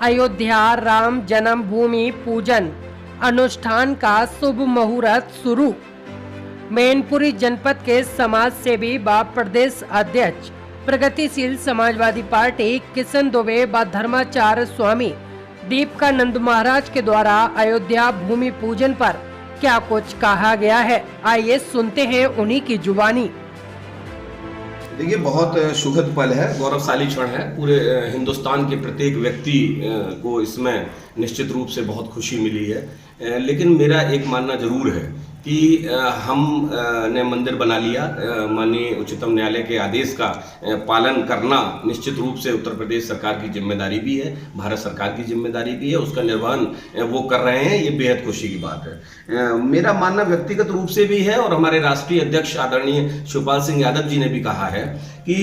अयोध्या राम जन्मभूमि पूजन अनुष्ठान का शुभ मुहूर्त शुरू। मैनपुरी जनपद के समाज सेवी व प्रदेश अध्यक्ष प्रगतिशील समाजवादी पार्टी किशन दुबे व धर्माचार्य स्वामी दीपकानंद महाराज के द्वारा अयोध्या भूमि पूजन पर क्या कुछ कहा गया है, आइए सुनते हैं उन्हीं की जुबानी। देखिए, बहुत सुखद पल है, गौरवशाली क्षण है। पूरे हिंदुस्तान के प्रत्येक व्यक्ति को इसमें निश्चित रूप से बहुत खुशी मिली है। लेकिन मेरा एक मानना जरूर है कि हम ने मंदिर बना लिया, माननीय उच्चतम न्यायालय के आदेश का पालन करना निश्चित रूप से उत्तर प्रदेश सरकार की जिम्मेदारी भी है, भारत सरकार की जिम्मेदारी भी है। उसका निर्वहन वो कर रहे हैं, ये बेहद खुशी की बात है। मेरा मानना व्यक्तिगत रूप से भी है और हमारे राष्ट्रीय अध्यक्ष आदरणीय शिवपाल सिंह यादव जी ने भी कहा है कि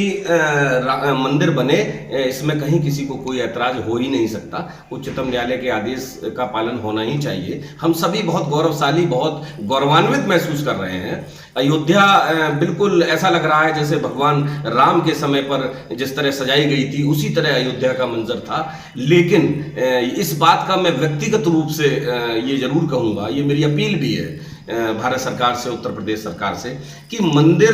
मंदिर बने, इसमें कहीं किसी को कोई ऐतराज हो ही नहीं सकता। उच्चतम न्यायालय के आदेश का पालन होना ही चाहिए। हम सभी बहुत गौरवशाली, बहुत गौरवान्वित महसूस कर रहे हैं। अयोध्या बिल्कुल ऐसा लग रहा है जैसे भगवान राम के समय पर जिस तरह सजाई गई थी उसी तरह अयोध्या का मंजर था। लेकिन इस बात का मैं व्यक्तिगत रूप से ये जरूर कहूँगा, ये मेरी अपील भी है भारत सरकार से, उत्तर प्रदेश सरकार से, कि मंदिर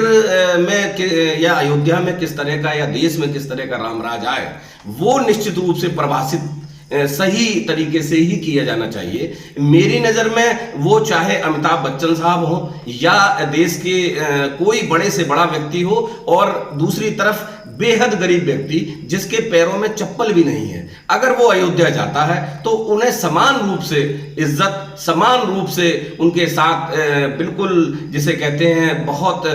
में या अयोध्या में किस तरह का या देश में किस तरह का राम राज आए, वो निश्चित रूप से परिभाषित सही तरीके से ही किया जाना चाहिए। मेरी नज़र में वो चाहे अमिताभ बच्चन साहब हो या देश के कोई बड़े से बड़ा व्यक्ति हो, और दूसरी तरफ बेहद गरीब व्यक्ति जिसके पैरों में चप्पल भी नहीं है, अगर वो अयोध्या जाता है तो उन्हें समान रूप से इज्जत, समान रूप से उनके साथ बिल्कुल जिसे कहते हैं बहुत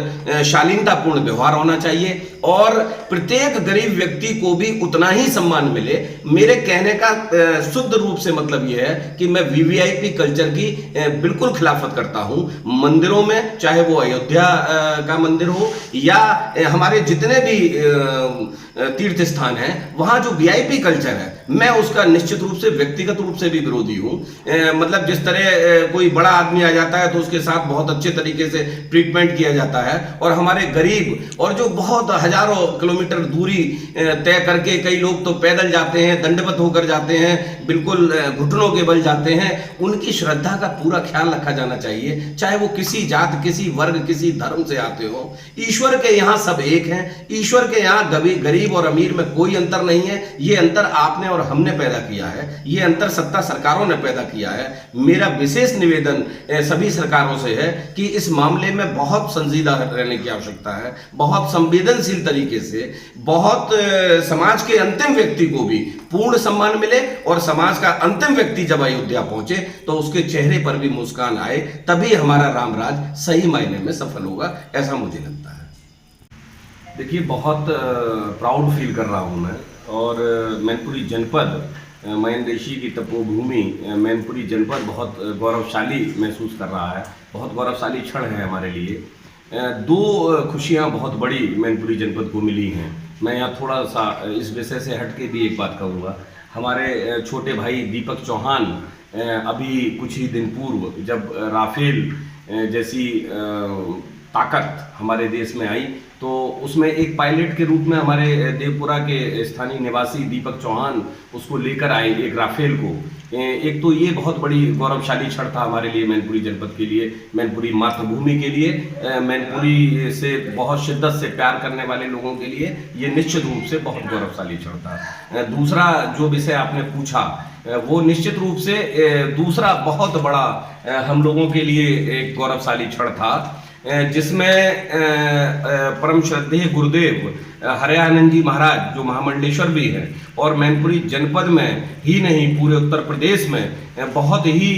शालीनतापूर्ण व्यवहार होना चाहिए और प्रत्येक गरीब व्यक्ति को भी उतना ही सम्मान मिले। मेरे कहने का शुद्ध रूप से मतलब यह है कि मैं वीवीआईपी कल्चर की बिल्कुल खिलाफत करता हूं। मंदिरों में, चाहे वो अयोध्या का मंदिर हो या हमारे जितने भी तीर्थ स्थान है, वहां जो वीआईपी कल्चर है, मैं उसका निश्चित रूप से व्यक्तिगत रूप से भी विरोधी हूं। मतलब जिस तरह कोई बड़ा आदमी आ जाता है तो उसके साथ बहुत अच्छे तरीके से ट्रीटमेंट किया जाता है, और हमारे गरीब और जो बहुत हजारों किलोमीटर दूरी तय करके, कई लोग तो पैदल जाते हैं, दंडवत होकर जाते हैं, बिल्कुल घुटनों के बल जाते हैं, उनकी श्रद्धा का पूरा ख्याल रखा जाना चाहिए। चाहे वो किसी जात, किसी वर्ग, किसी धर्म से आते हो, ईश्वर के यहाँ सब एक हैं। ईश्वर के यहाँ गरीब और अमीर में कोई अंतर नहीं है। ये अंतर आपने और हमने पैदा किया है, ये अंतर सत्ता सरकारों ने पैदा किया है। मेरा विशेष निवेदन सभी सरकारों से है कि इस मामले में बहुत संजीदा रहने की आवश्यकता है, बहुत संवेदनशील तरीके से, बहुत समाज के अंतिम व्यक्ति को भी पूर्ण सम्मान मिले, और समाज का अंतिम व्यक्ति जब अयोध्या पहुंचे तो उसके चेहरे पर भी मुस्कान आए, तभी हमारा राम राज सही मायने में सफल होगा, ऐसा मुझे लगता है। देखिए, बहुत प्राउड फील कर रहा हूँ मैं, और मैनपुरी जनपद, महेंद्र ऋषि की तपोभूमि मैनपुरी जनपद बहुत गौरवशाली महसूस कर रहा है। बहुत गौरवशाली क्षण है हमारे लिए। दो खुशियाँ बहुत बड़ी मैनपुरी जनपद को मिली हैं। मैं यहाँ थोड़ा सा इस विषय से हट के भी एक बात कहूँगा। हमारे छोटे भाई दीपक चौहान अभी कुछ ही दिन पूर्व जब राफेल जैसी ताकत हमारे देश में आई, तो उसमें एक पायलट के रूप में हमारे देवपुरा के स्थानीय निवासी दीपक चौहान उसको लेकर आए, एक राफेल को। एक तो ये बहुत बड़ी गौरवशाली क्षण था हमारे लिए, मैनपुरी जनपद के लिए, मैनपुरी मातृभूमि के लिए, मैनपुरी से बहुत शिद्दत से प्यार करने वाले लोगों के लिए ये निश्चित रूप से बहुत गौरवशाली क्षण था। दूसरा जो विषय आपने पूछा, वो निश्चित रूप से दूसरा बहुत बड़ा हम लोगों के लिए एक गौरवशाली क्षण था, जिसमें परम श्रद्धेय गुरुदेव हरयानंद जी महाराज, जो महामंडलेश्वर भी हैं, और मैनपुरी जनपद में ही नहीं पूरे उत्तर प्रदेश में बहुत ही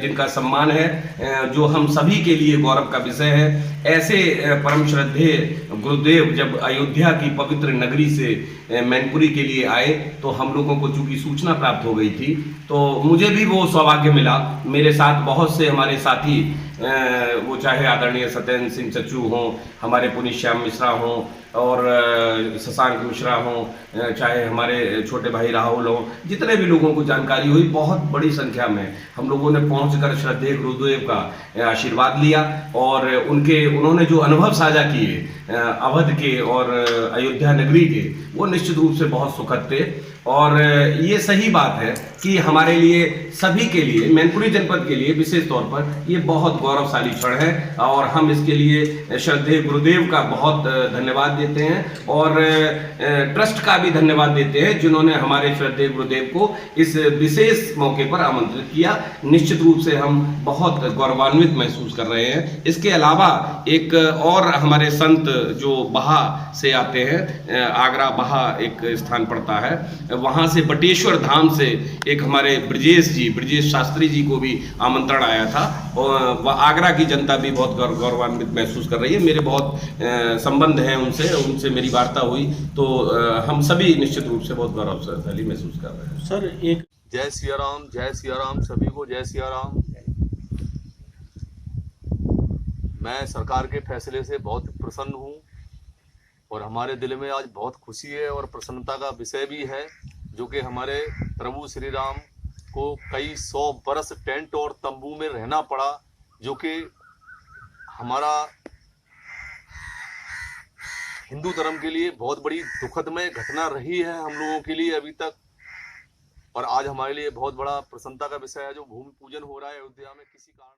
जिनका सम्मान है, जो हम सभी के लिए गौरव का विषय है। ऐसे परम श्रद्धेय गुरुदेव जब अयोध्या की पवित्र नगरी से मैनपुरी के लिए आए, तो हम लोगों को चूंकि सूचना प्राप्त हो गई थी, तो मुझे भी वो सौभाग्य मिला। मेरे साथ बहुत से हमारे साथी, वो चाहे आदरणीय सत्येंद्र सिंह चच्चू हों, हमारे पुनिश्याम मिश्रा हों, और शशांक मिश्रा हों, चाहे हमारे छोटे भाई राहुल हों, जितने भी लोगों को जानकारी हुई, बहुत बड़ी संख्या में हम लोगों ने पहुंचकर श्रद्धेय गुरुदेव का आशीर्वाद लिया, और उन्होंने जो अनुभव साझा किए अवध के और अयोध्या नगरी के, वो निश्चित रूप से बहुत सुखद थे। और ये सही बात है कि हमारे लिए, सभी के लिए, मैनपुरी जनपद के लिए विशेष तौर पर ये बहुत गौरवशाली क्षण है और हम इसके लिए श्रद्धेय गुरुदेव का बहुत धन्यवाद देते हैं और ट्रस्ट का भी धन्यवाद देते हैं जिन्होंने हमारे श्रद्धेय गुरुदेव को इस विशेष मौके पर आमंत्रित किया। निश्चित रूप से हम बहुत गौरवान्वित महसूस कर रहे हैं। इसके अलावा एक और हमारे संत जो बहा से आते हैं, आगरा बहा एक स्थान पड़ता है, वहाँ से बटेश्वर धाम से एक हमारे ब्रजेश शास्त्री जी को भी आमंत्रण आया था और वह आगरा की जनता भी बहुत गौरवान्वित महसूस कर रही है। मेरे बहुत संबंध हैं उनसे मेरी वार्ता हुई, तो हम सभी निश्चित रूप से बहुत गौरवशाली महसूस कर रहे हैं। सर, एक जय सिया राम, सभी को जय सिया राम। मैं सरकार के फैसले से बहुत प्रसन्न हूँ और हमारे दिल में आज बहुत खुशी है और प्रसन्नता का विषय भी है, जो कि हमारे प्रभु श्री राम को कई 100 बरस टेंट और तंबू में रहना पड़ा, जो कि हमारा हिंदू धर्म के लिए बहुत बड़ी दुखदमय घटना रही है हम लोगों के लिए अभी तक। और आज हमारे लिए बहुत बड़ा प्रसन्नता का विषय है जो भूमि पूजन हो रहा है अयोध्या में किसी कारण।